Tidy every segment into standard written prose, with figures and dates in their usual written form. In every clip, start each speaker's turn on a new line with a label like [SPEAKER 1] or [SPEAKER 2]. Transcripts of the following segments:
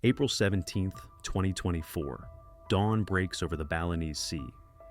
[SPEAKER 1] April 17th, 2024. Dawn breaks over the Balinese Sea.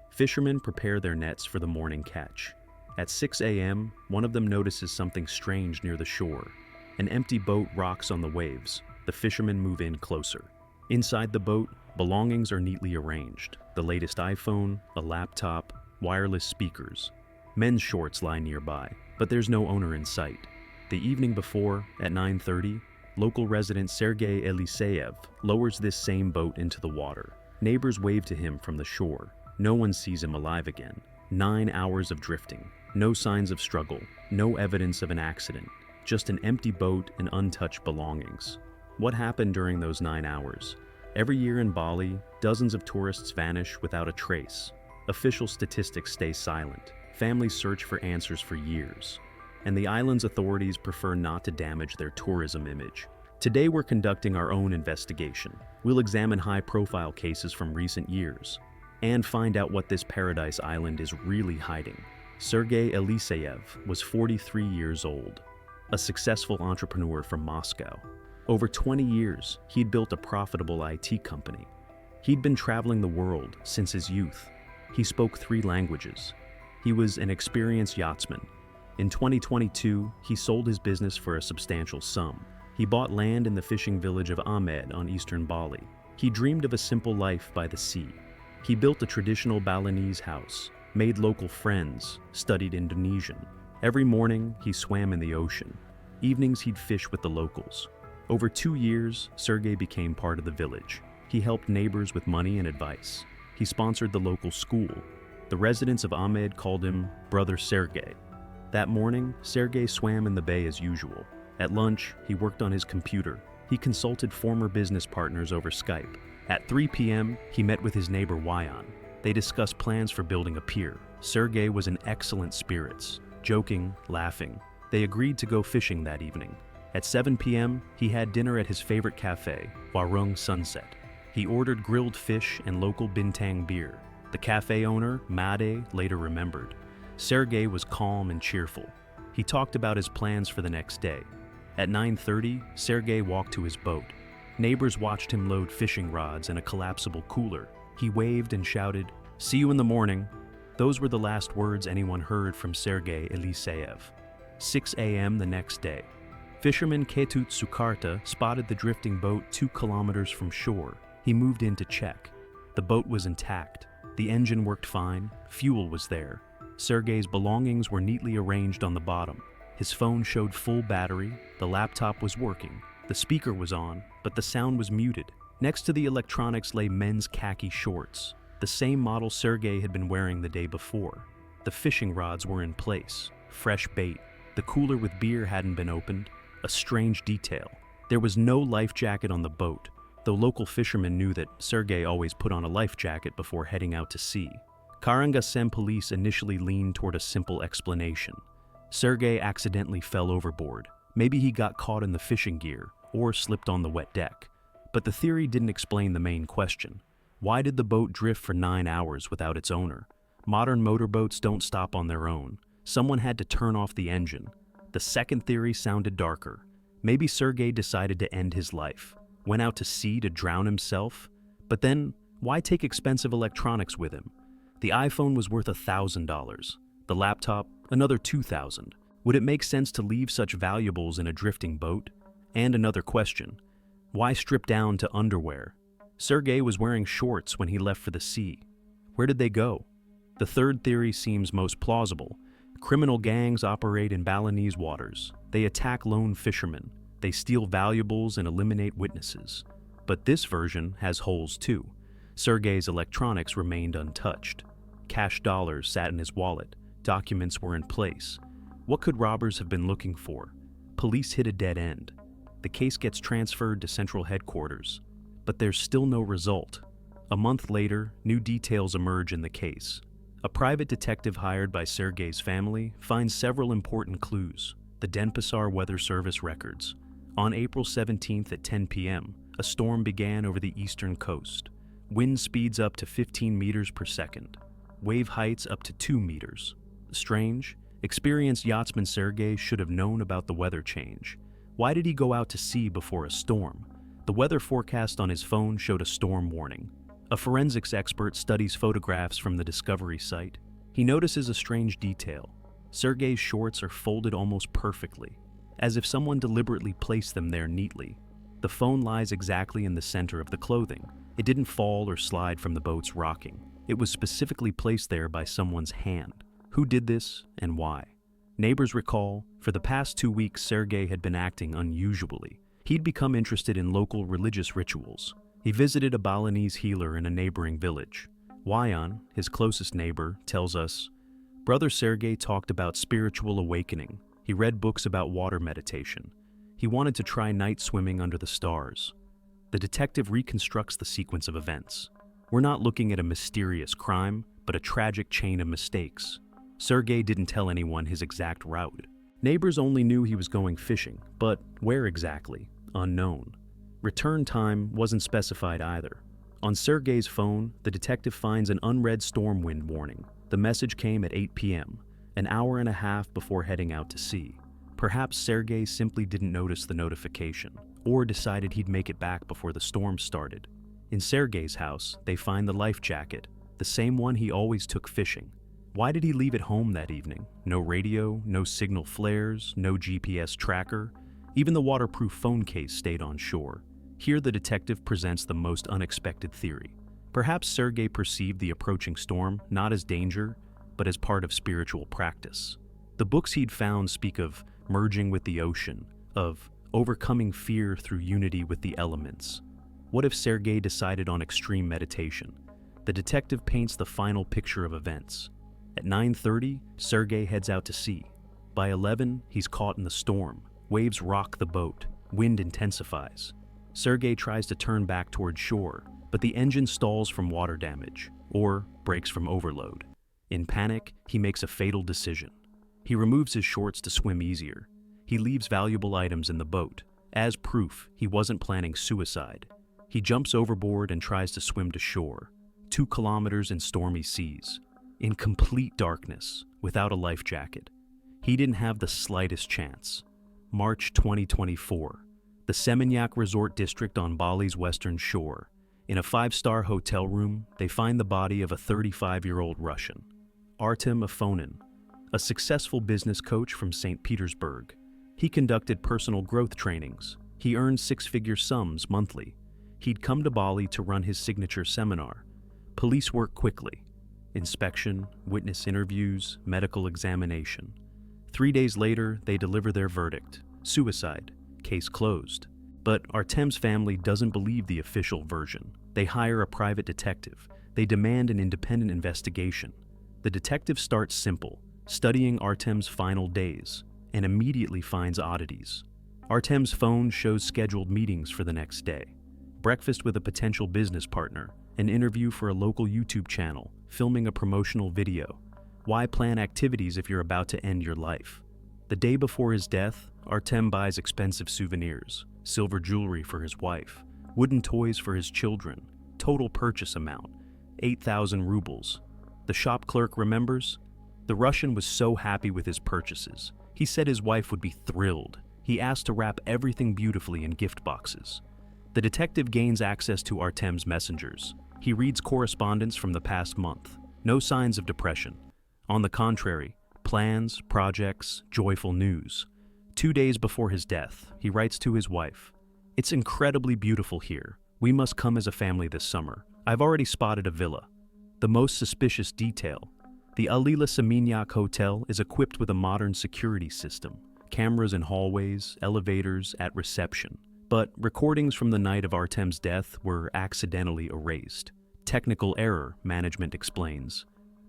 [SPEAKER 1] Fishermen prepare their nets for the morning catch. At 6 a.m., one of them notices something strange near the shore. An empty boat rocks on the waves. The fishermen move in closer. Inside the boat, belongings are neatly arranged. The latest iPhone, a laptop, wireless speakers. Men's shorts lie nearby, but there's no owner in sight. The evening before, at 9:30, local resident Sergei Eliseyev lowers this same boat into the water. Neighbors wave to him from the shore. No one sees him alive again. 9 hours of drifting. No signs of struggle. No evidence of an accident. Just an empty boat and untouched belongings. What happened during those 9 hours? Every year in Bali, dozens of tourists vanish without a trace. Official statistics stay silent. Families search for answers for years. And the island's authorities prefer not to damage their tourism image. Today we're conducting our own investigation. We'll examine high-profile cases from recent years and find out what this paradise island is really hiding. Sergei Eliseyev was 43 years old, a successful entrepreneur from Moscow. Over 20 years, he'd built a profitable IT company. He'd been traveling the world since his youth. He spoke 3 languages. He was an experienced yachtsman. In 2022, he sold his business for a substantial sum. He bought land in the fishing village of Ahmed on eastern Bali. He dreamed of a simple life by the sea. He built a traditional Balinese house, made local friends, studied Indonesian. Every morning, he swam in the ocean. Evenings, he'd fish with the locals. Over 2 years, Sergei became part of the village. He helped neighbors with money and advice. He sponsored the local school. The residents of Ahmed called him Brother Sergei. That morning, Sergei swam in the bay as usual. At lunch, he worked on his computer. He consulted former business partners over Skype. At 3 p.m., he met with his neighbor Wayan. They discussed plans for building a pier. Sergei was in excellent spirits, joking, laughing. They agreed to go fishing that evening. At 7 p.m., he had dinner at his favorite cafe, Warung Sunset. He ordered grilled fish and local bintang beer. The cafe owner, Made, later remembered. Sergei was calm and cheerful. He talked about his plans for the next day. At 9:30, Sergei walked to his boat. Neighbors watched him load fishing rods in a collapsible cooler. He waved and shouted, "See you in the morning." Those were the last words anyone heard from Sergei Eliseyev. 6 a.m. the next day. Fisherman Ketut Sukarta spotted the drifting boat 2 kilometers from shore. He moved in to check. The boat was intact. The engine worked fine. Fuel was there. Sergei's belongings were neatly arranged on the bottom. His phone showed full battery. The laptop was working. The speaker was on, but the sound was muted. Next to the electronics lay men's khaki shorts, the same model Sergei had been wearing the day before. The fishing rods were in place, fresh bait. The cooler with beer hadn't been opened. A strange detail. There was no life jacket on the boat, though local fishermen knew that Sergei always put on a life jacket before heading out to sea. Karangasem police initially leaned toward a simple explanation. Sergei accidentally fell overboard. Maybe he got caught in the fishing gear or slipped on the wet deck. But the theory didn't explain the main question. Why did the boat drift for 9 hours without its owner? Modern motorboats don't stop on their own. Someone had to turn off the engine. The second theory sounded darker. Maybe Sergei decided to end his life, went out to sea to drown himself. But then, why take expensive electronics with him? The iPhone was worth $1,000. The laptop, another $2,000. Would it make sense to leave such valuables in a drifting boat? And another question. Why strip down to underwear? Sergei was wearing shorts when he left for the sea. Where did they go? The third theory seems most plausible. Criminal gangs operate in Balinese waters. They attack lone fishermen. They steal valuables and eliminate witnesses. But this version has holes too. Sergei's electronics remained untouched. Cash dollars sat in his wallet. Documents were in place. What could robbers have been looking for? Police hit a dead end. The case gets transferred to central headquarters. But there's still no result. A month later, new details emerge in the case. A private detective hired by Sergei's family finds several important clues. The Denpasar Weather Service records. On April 17th at 10 p.m., a storm began over the eastern coast. Wind speeds up to 15 meters per second. Wave heights up to 2 meters. Strange, experienced yachtsman Sergei should have known about the weather change. Why did he go out to sea before a storm? The weather forecast on his phone showed a storm warning. A forensics expert studies photographs from the discovery site. He notices a strange detail. Sergei's shorts are folded almost perfectly, as if someone deliberately placed them there neatly. The phone lies exactly in the center of the clothing. It didn't fall or slide from the boat's rocking. It was specifically placed there by someone's hand. Who did this and why? Neighbors recall, for the past 2 weeks, Sergei had been acting unusually. He'd become interested in local religious rituals. He visited a Balinese healer in a neighboring village. Wayan, his closest neighbor, tells us, Brother Sergei talked about spiritual awakening. He read books about water meditation. He wanted to try night swimming under the stars. The detective reconstructs the sequence of events. We're not looking at a mysterious crime, but a tragic chain of mistakes. Sergei didn't tell anyone his exact route. Neighbors only knew he was going fishing, but where exactly? Unknown. Return time wasn't specified either. On Sergei's phone, the detective finds an unread storm wind warning. The message came at 8 p.m., an hour and a half before heading out to sea. Perhaps Sergei simply didn't notice the notification, or decided he'd make it back before the storm started. In Sergei's house, they find the life jacket, the same one he always took fishing. Why did he leave it home that evening? No radio, no signal flares, no GPS tracker. Even the waterproof phone case stayed on shore. Here the detective presents the most unexpected theory. Perhaps Sergei perceived the approaching storm not as danger, but as part of spiritual practice. The books he'd found speak of merging with the ocean, of overcoming fear through unity with the elements. What if Sergei decided on extreme meditation? The detective paints the final picture of events. At 9:30, Sergei heads out to sea. By 11, he's caught in the storm. Waves rock the boat. Wind intensifies. Sergei tries to turn back toward shore, but the engine stalls from water damage, or breaks from overload. In panic, he makes a fatal decision. He removes his shorts to swim easier. He leaves valuable items in the boat, as proof he wasn't planning suicide. He jumps overboard and tries to swim to shore, 2 kilometers in stormy seas, in complete darkness, without a life jacket. He didn't have the slightest chance. March 2024, the Seminyak Resort District on Bali's western shore. In a 5-star hotel room, they find the body of a 35-year-old Russian, Artem Afonin, a successful business coach from St. Petersburg. He conducted personal growth trainings. He earned 6-figure sums monthly. He'd come to Bali to run his signature seminar. Police work quickly. Inspection, witness interviews, medical examination. 3 days later, they deliver their verdict. Suicide. Case closed. But Artem's family doesn't believe the official version. They hire a private detective. They demand an independent investigation. The detective starts simple, studying Artem's final days, and immediately finds oddities. Artem's phone shows scheduled meetings for the next day. Breakfast with a potential business partner, an interview for a local YouTube channel, filming a promotional video. Why plan activities if you're about to end your life? The day before his death, Artem buys expensive souvenirs, silver jewelry for his wife, wooden toys for his children. Total purchase amount, 8,000 rubles. The shop clerk remembers? The Russian was so happy with his purchases. He said his wife would be thrilled. He asked to wrap everything beautifully in gift boxes. The detective gains access to Artem's messengers. He reads correspondence from the past month. No signs of depression. On the contrary, plans, projects, joyful news. 2 days before his death, he writes to his wife, "It's incredibly beautiful here. We must come as a family this summer. I've already spotted a villa." The most suspicious detail: the Alila Seminyak Hotel is equipped with a modern security system, cameras in hallways, elevators, at reception. But recordings from the night of Artem's death were accidentally erased. Technical error, management explains.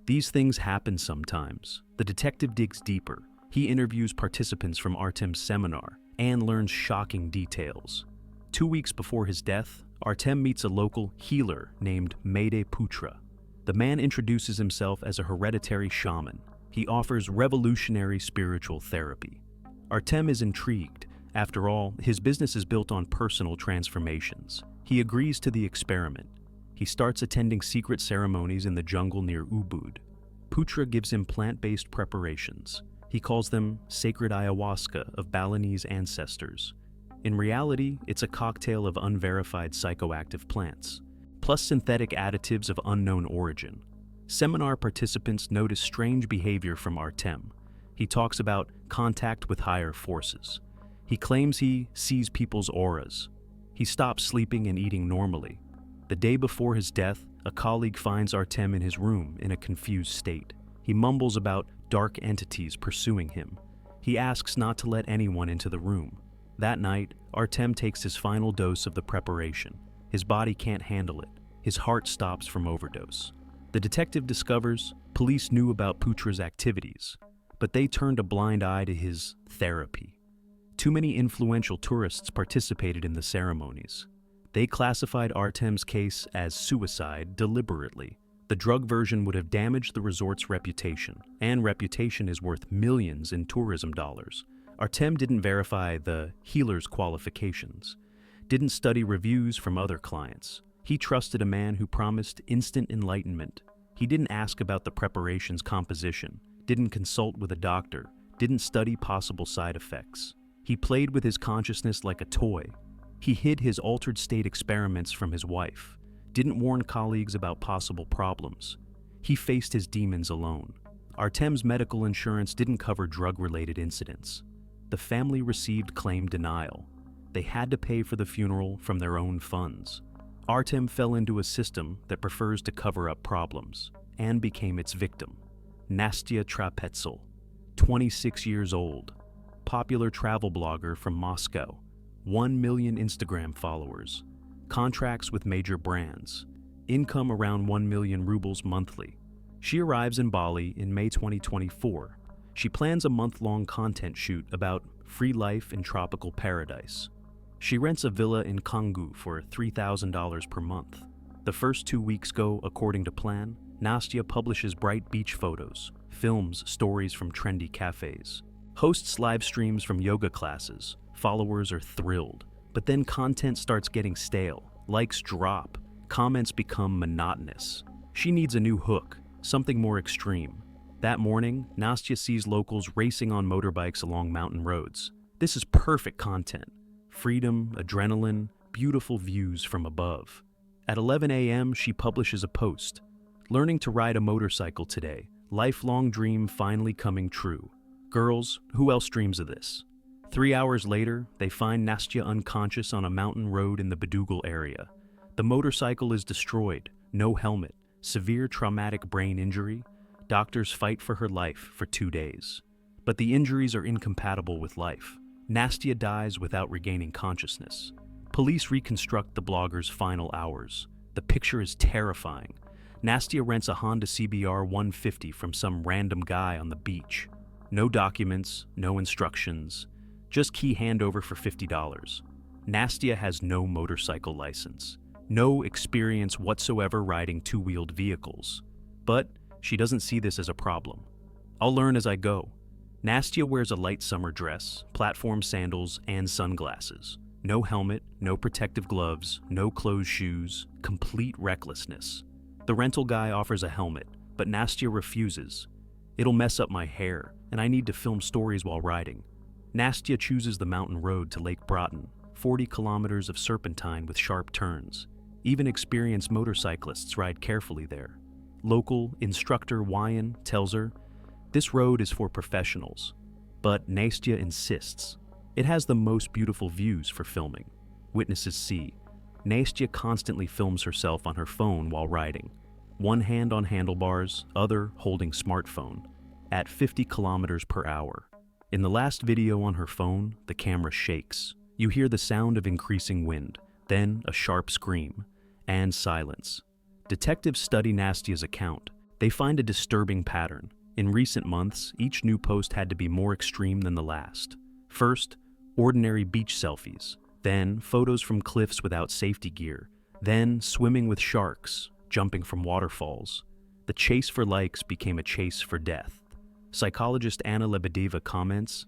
[SPEAKER 1] These things happen sometimes. The detective digs deeper. He interviews participants from Artem's seminar and learns shocking details. 2 weeks before his death, Artem meets a local healer named Mayde Putra. The man introduces himself as a hereditary shaman. He offers revolutionary spiritual therapy. Artem is intrigued. After all, his business is built on personal transformations. He agrees to the experiment. He starts attending secret ceremonies in the jungle near Ubud. Putra gives him plant-based preparations. He calls them sacred ayahuasca of Balinese ancestors. In reality, it's a cocktail of unverified psychoactive plants, plus synthetic additives of unknown origin. Seminar participants notice strange behavior from Artem. He talks about contact with higher forces. He claims he sees people's auras. He stops sleeping and eating normally. The day before his death, a colleague finds Artem in his room in a confused state. He mumbles about dark entities pursuing him. He asks not to let anyone into the room. That night, Artem takes his final dose of the preparation. His body can't handle it. His heart stops from overdose. The detective discovers police knew about Putra's activities, but they turned a blind eye to his therapy. Too many influential tourists participated in the ceremonies. They classified Artem's case as suicide deliberately. The drug version would have damaged the resort's reputation, and reputation is worth millions in tourism dollars. Artem didn't verify the healer's qualifications, didn't study reviews from other clients. He trusted a man who promised instant enlightenment. He didn't ask about the preparation's composition, didn't consult with a doctor, didn't study possible side effects. He played with his consciousness like a toy. He hid his altered state experiments from his wife, didn't warn colleagues about possible problems. He faced his demons alone. Artem's medical insurance didn't cover drug-related incidents. The family received claim denial. They had to pay for the funeral from their own funds. Artem fell into a system that prefers to cover up problems and became its victim. Nastya Trapetzel, 26 years old, popular travel blogger from Moscow, 1 million Instagram followers, contracts with major brands, income around 1 million rubles monthly. She arrives in Bali in May 2024. She plans a month-long content shoot about free life in tropical paradise. She rents a villa in Canggu for $3,000 per month. The first 2 weeks go according to plan. Nastya publishes bright beach photos, films stories from trendy cafes, hosts live streams from yoga classes. Followers are thrilled. But then content starts getting stale, likes drop, comments become monotonous. She needs a new hook, something more extreme. That morning, Nastya sees locals racing on motorbikes along mountain roads. This is perfect content. Freedom, adrenaline, beautiful views from above. At 11 a.m., she publishes a post. Learning to ride a motorcycle today. Lifelong dream finally coming true. Girls, who else dreams of this? 3 hours later, they find Nastya unconscious on a mountain road in the Bedugal area. The motorcycle is destroyed, no helmet, severe traumatic brain injury. Doctors fight for her life for 2 days. But the injuries are incompatible with life. Nastya dies without regaining consciousness. Police reconstruct the blogger's final hours. The picture is terrifying. Nastya rents a Honda CBR 150 from some random guy on the beach. No documents, no instructions. Just key handover for $50. Nastya has no motorcycle license, no experience whatsoever riding two-wheeled vehicles. But she doesn't see this as a problem. I'll learn as I go. Nastya wears a light summer dress, platform sandals, and sunglasses. No helmet, no protective gloves, no closed shoes, complete recklessness. The rental guy offers a helmet, but Nastya refuses. It'll mess up my hair, and I need to film stories while riding. Nastya chooses the mountain road to Lake Broughton, 40 kilometers of serpentine with sharp turns. Even experienced motorcyclists ride carefully there. Local instructor Wyan tells her, this road is for professionals. But Nastya insists. It has the most beautiful views for filming. Witnesses see. Nastya constantly films herself on her phone while riding. One hand on handlebars, other holding smartphone, at 50 kilometers per hour. In the last video on her phone, the camera shakes. You hear the sound of increasing wind, then a sharp scream, and silence. Detectives study Nastya's account. They find a disturbing pattern. In recent months, each new post had to be more extreme than the last. First, ordinary beach selfies. Then, photos from cliffs without safety gear. Then, swimming with sharks, jumping from waterfalls. The chase for likes became a chase for death. Psychologist Anna Lebedeva comments,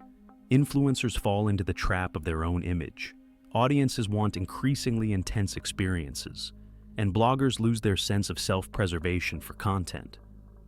[SPEAKER 1] influencers fall into the trap of their own image. Audiences want increasingly intense experiences, and bloggers lose their sense of self-preservation for content.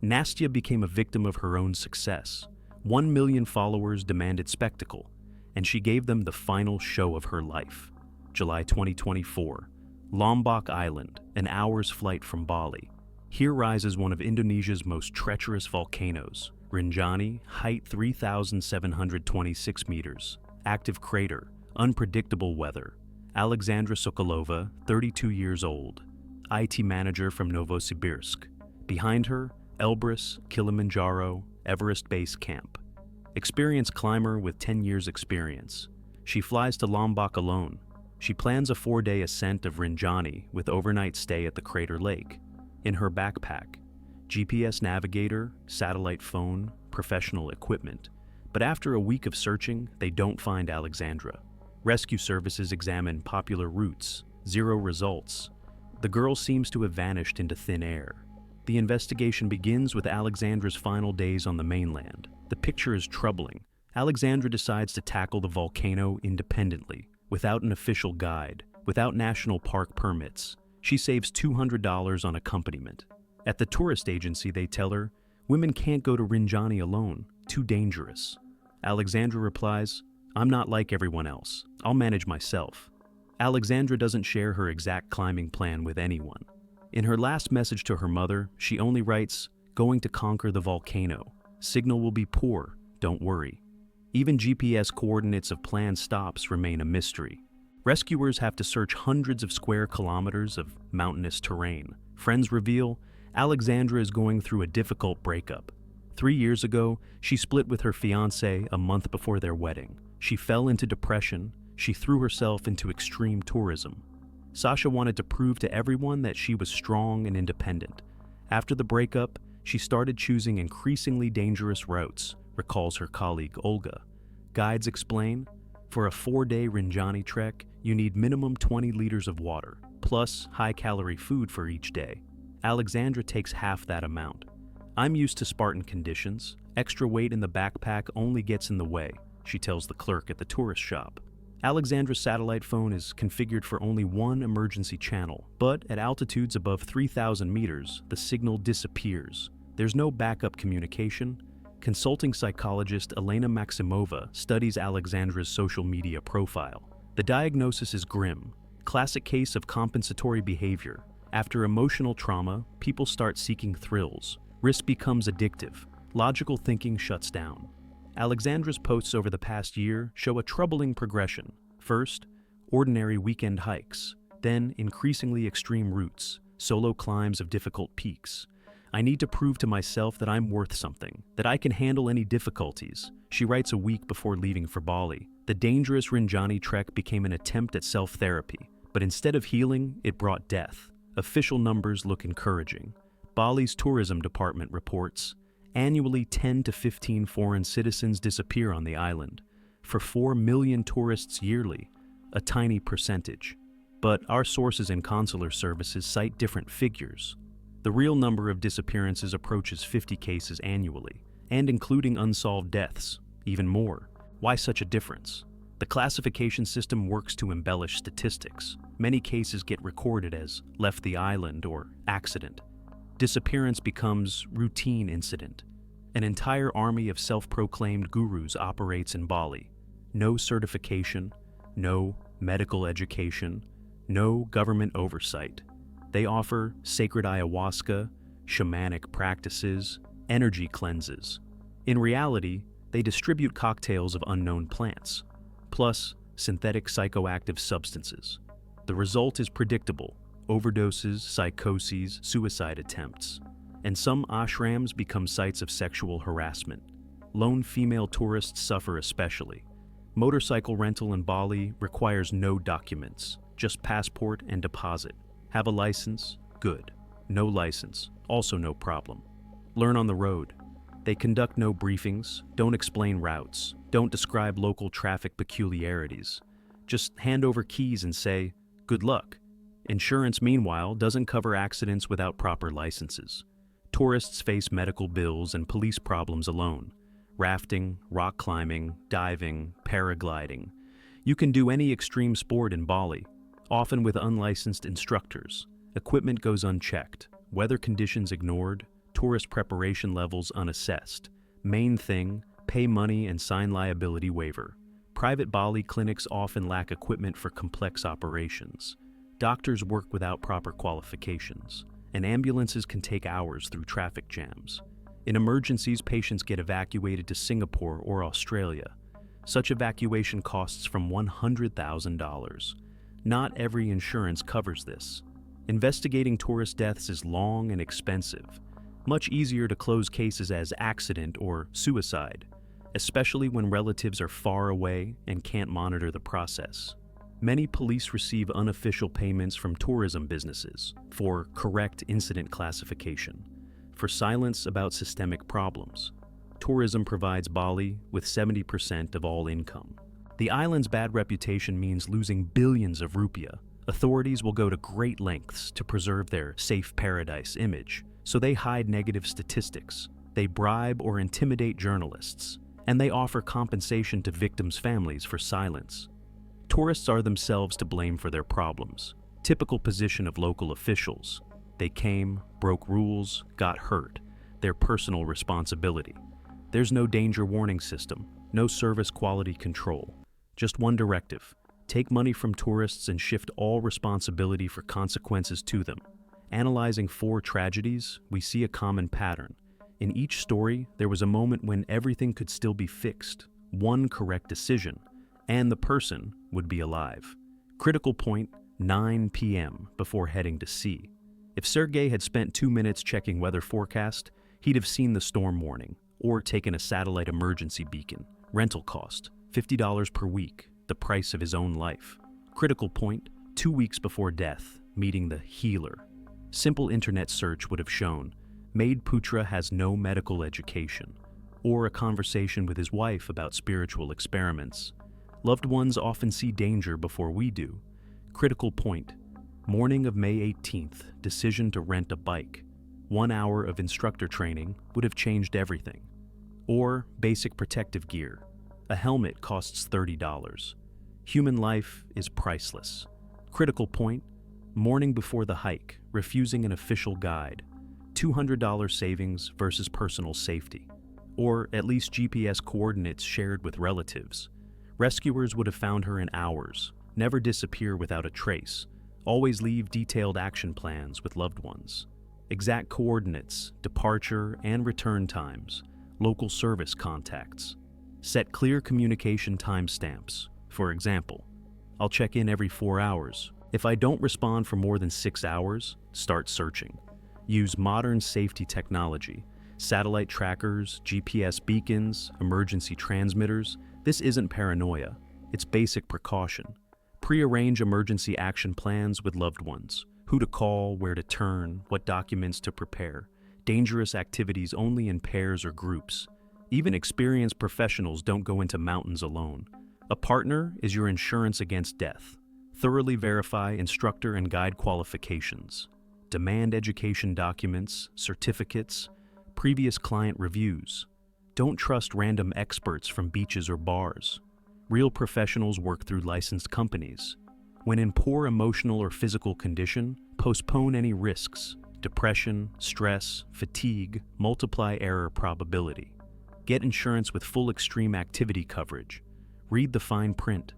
[SPEAKER 1] Nastya became a victim of her own success. 1 million followers demanded spectacle, and she gave them the final show of her life. July 2024, Lombok Island, an hour's flight from Bali. Here rises one of Indonesia's most treacherous volcanoes, Rinjani, height 3,726 meters, active crater, unpredictable weather. Alexandra Sokolova, 32 years old, IT manager from Novosibirsk. Behind her, Elbrus, Kilimanjaro, Everest Base Camp. Experienced climber with 10 years experience. She flies to Lombok alone. She plans a 4-day ascent of Rinjani with overnight stay at the crater lake. In her backpack, GPS navigator, satellite phone, professional equipment. But after a week of searching, they don't find Alexandra. Rescue services examine popular routes. Zero results. The girl seems to have vanished into thin air. The investigation begins with Alexandra's final days on the mainland. The picture is troubling. Alexandra decides to tackle the volcano independently, without an official guide, without national park permits. She saves $200 on accompaniment. At the tourist agency, they tell her, women can't go to Rinjani alone, too dangerous. Alexandra replies, I'm not like everyone else. I'll manage myself. Alexandra doesn't share her exact climbing plan with anyone. In her last message to her mother, she only writes, going to conquer the volcano. Signal will be poor, don't worry. Even GPS coordinates of planned stops remain a mystery. Rescuers have to search hundreds of square kilometers of mountainous terrain. Friends reveal, Alexandra is going through a difficult breakup. 3 years ago, she split with her fiancé a month before their wedding. She fell into depression. She threw herself into extreme tourism. Sasha wanted to prove to everyone that she was strong and independent. After the breakup, she started choosing increasingly dangerous routes, recalls her colleague Olga. Guides explain, for a 4-day Rinjani trek, you need minimum 20 liters of water, plus high-calorie food for each day. Alexandra takes half that amount. I'm used to Spartan conditions. Extra weight in the backpack only gets in the way, she tells the clerk at the tourist shop. Alexandra's satellite phone is configured for only one emergency channel, but at altitudes above 3,000 meters, the signal disappears. There's no backup communication. Consulting psychologist Elena Maximova studies Alexandra's social media profile. The diagnosis is grim, classic case of compensatory behavior. After emotional trauma, people start seeking thrills. Risk becomes addictive. Logical thinking shuts down. Alexandra's posts over the past year show a troubling progression. First, ordinary weekend hikes, then increasingly extreme routes, solo climbs of difficult peaks. I need to prove to myself that I'm worth something, that I can handle any difficulties, she writes a week before leaving for Bali. The dangerous Rinjani trek became an attempt at self-therapy, but instead of healing, it brought death. Official numbers look encouraging. Bali's tourism department reports, annually 10 to 15 foreign citizens disappear on the island. For 4 million tourists yearly, a tiny percentage. But our sources in consular services cite different figures. The real number of disappearances approaches 50 cases annually, and including unsolved deaths, even more. Why such a difference? The classification system works to embellish statistics. Many cases get recorded as left the island or accident. Disappearance becomes routine incident. An entire army of self-proclaimed gurus operates in Bali. No certification, no medical education, no government oversight. They offer sacred ayahuasca, shamanic practices, energy cleanses. In reality, they distribute cocktails of unknown plants, plus synthetic psychoactive substances. The result is predictable: overdoses, psychoses, suicide attempts. And some ashrams become sites of sexual harassment. Lone female tourists suffer especially. Motorcycle rental in Bali requires no documents, just passport and deposit. Have a license? Good. No license? Also no problem. Learn on the road. They conduct no briefings, don't explain routes, don't describe local traffic peculiarities. Just hand over keys and say, good luck. Insurance, meanwhile, doesn't cover accidents without proper licenses. Tourists face medical bills and police problems alone. Rafting, rock climbing, diving, paragliding. You can do any extreme sport in Bali, often with unlicensed instructors. Equipment goes unchecked, weather conditions ignored, tourist preparation levels unassessed. Main thing, pay money and sign liability waiver. Private Bali clinics often lack equipment for complex operations. Doctors work without proper qualifications, and ambulances can take hours through traffic jams. In emergencies, patients get evacuated to Singapore or Australia. Such evacuation costs from $100,000. Not every insurance covers this. Investigating tourist deaths is long and expensive. Much easier to close cases as accident or suicide, especially when relatives are far away and can't monitor the process. Many police receive unofficial payments from tourism businesses for correct incident classification, for silence about systemic problems. Tourism provides Bali with 70% of all income. The island's bad reputation means losing billions of rupiah. Authorities will go to great lengths to preserve their safe paradise image, so they hide negative statistics, they bribe or intimidate journalists, and they offer compensation to victims' families for silence. Tourists are themselves to blame for their problems. Typical position of local officials. They came, broke rules, got hurt. Their personal responsibility. There's no danger warning system, no service quality control. Just one directive. Take money from tourists and shift all responsibility for consequences to them. Analyzing 4 tragedies, we see a common pattern. In each story, there was a moment when everything could still be fixed, one correct decision, and the person would be alive. Critical point, 9 p.m. before heading to sea. If Sergei had spent 2 minutes checking weather forecast, he'd have seen the storm warning, or taken a satellite emergency beacon. Rental cost, $50 per week, the price of his own life. Critical point, 2 weeks before death, meeting the healer. Simple internet search would have shown, Maid Putra has no medical education, or a conversation with his wife about spiritual experiments. Loved ones often see danger before we do. Critical point, morning of May 18th, decision to rent a bike. 1 hour of instructor training would have changed everything. Or basic protective gear. A helmet costs $30. Human life is priceless. Critical point, morning before the hike, refusing an official guide. $200 savings versus personal safety. Or at least GPS coordinates shared with relatives. Rescuers would have found her in hours. Never disappear without a trace. Always leave detailed action plans with loved ones. Exact coordinates, departure and return times, local service contacts. Set clear communication timestamps. For example, I'll check in every 4 hours. If I don't respond for more than 6 hours, start searching. Use modern safety technology, satellite trackers, GPS beacons, emergency transmitters. This isn't paranoia, it's basic precaution. Pre-arrange emergency action plans with loved ones. Who to call, where to turn, what documents to prepare. Dangerous activities only in pairs or groups. Even experienced professionals don't go into mountains alone. A partner is your insurance against death. Thoroughly verify instructor and guide qualifications. Demand education documents, certificates, previous client reviews. Don't trust random experts from beaches or bars. Real professionals work through licensed companies. When in poor emotional or physical condition, postpone any risks. Depression, stress, fatigue, multiply error probability. Get insurance with full extreme activity coverage. Read the fine print.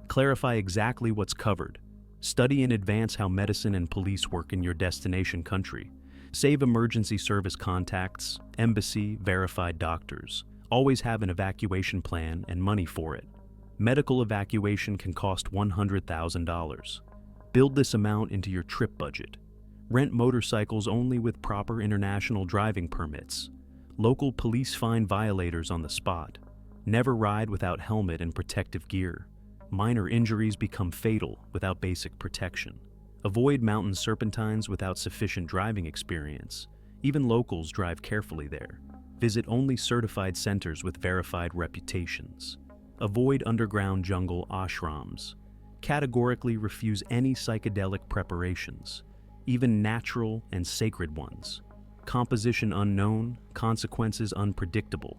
[SPEAKER 1] Clarify exactly what's covered. Study in advance how medicine and police work in your destination country. Save emergency service contacts, embassy, verified doctors. Always have an evacuation plan and money for it. Medical evacuation can cost $100,000. Build this amount into your trip budget. Rent motorcycles only with proper international driving permits. Local police find violators on the spot. Never ride without helmet and protective gear. Minor injuries become fatal without basic protection. Avoid mountain serpentines without sufficient driving experience. Even locals drive carefully there. Visit only certified centers with verified reputations. Avoid underground jungle ashrams. Categorically refuse any psychedelic preparations, even natural and sacred ones. Composition unknown, consequences unpredictable.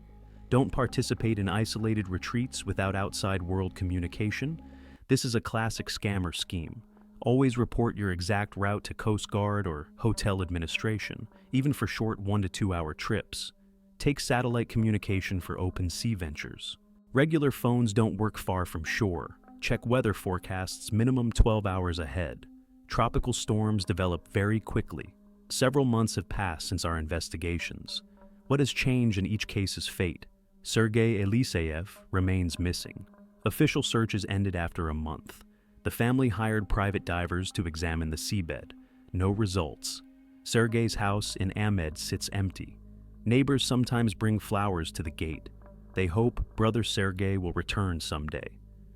[SPEAKER 1] Don't participate in isolated retreats without outside world communication. This is a classic scammer scheme. Always report your exact route to Coast Guard or hotel administration, even for short 1 to 2 hour trips. Take satellite communication for open sea ventures. Regular phones don't work far from shore. Check weather forecasts minimum 12 hours ahead. Tropical storms develop very quickly. Several months have passed since our investigations. What has changed in each case's fate? Sergei Eliseyev remains missing. Official searches ended after a month. The family hired private divers to examine the seabed. No results. Sergei's house in Ahmed sits empty. Neighbors sometimes bring flowers to the gate. They hope brother Sergei will return someday.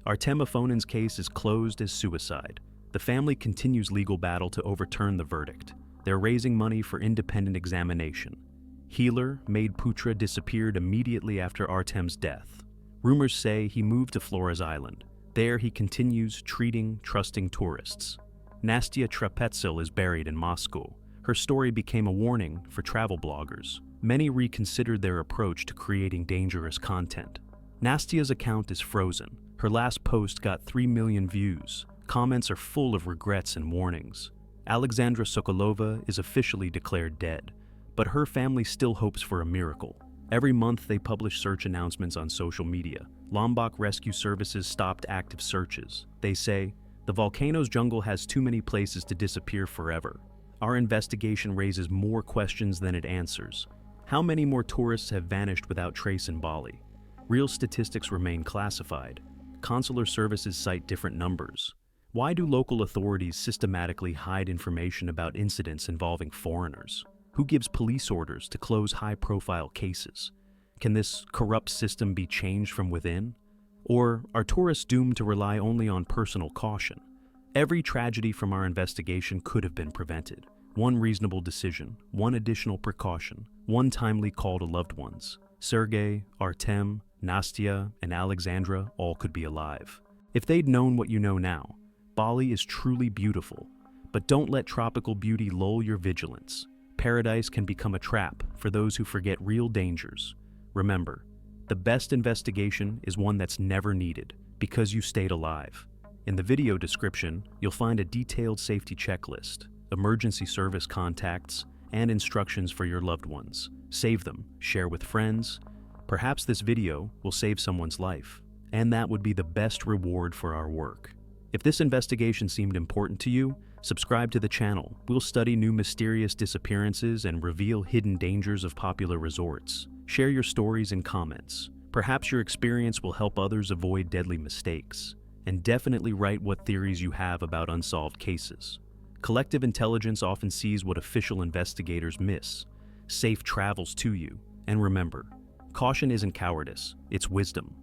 [SPEAKER 1] Artem Afonin's case is closed as suicide. The family continues legal battle to overturn the verdict. They're raising money for independent examination. Healer Maid Putra disappeared immediately after Artem's death. Rumors say he moved to Flores Island. There he continues treating trusting tourists. Nastya Trapetzel is buried in Moscow. Her story became a warning for travel bloggers. Many reconsidered their approach to creating dangerous content. Nastya's account is frozen. Her last post got 3 million views. Comments are full of regrets and warnings. Alexandra Sokolova is officially declared dead, but her family still hopes for a miracle. Every month they publish search announcements on social media. Lombok Rescue Services stopped active searches. They say, "The volcano's jungle has too many places to disappear forever." Our investigation raises more questions than it answers. How many more tourists have vanished without trace in Bali? Real statistics remain classified. Consular services cite different numbers. Why do local authorities systematically hide information about incidents involving foreigners? Who gives police orders to close high-profile cases? Can this corrupt system be changed from within? Or are tourists doomed to rely only on personal caution? Every tragedy from our investigation could have been prevented. One reasonable decision, one additional precaution, one timely call to loved ones. Sergei, Artem, Nastya, and Alexandra all could be alive. If they'd known what you know now, Bali is truly beautiful, but don't let tropical beauty lull your vigilance. Paradise can become a trap for those who forget real dangers. Remember, the best investigation is one that's never needed because you stayed alive. In the video description, you'll find a detailed safety checklist, emergency service contacts, and instructions for your loved ones. Save them, share with friends. Perhaps this video will save someone's life, and that would be the best reward for our work. If this investigation seemed important to you, subscribe to the channel. We'll study new mysterious disappearances and reveal hidden dangers of popular resorts. Share your stories in comments. Perhaps your experience will help others avoid deadly mistakes. And definitely write what theories you have about unsolved cases. Collective intelligence often sees what official investigators miss. Safe travels to you. And remember, caution isn't cowardice, it's wisdom.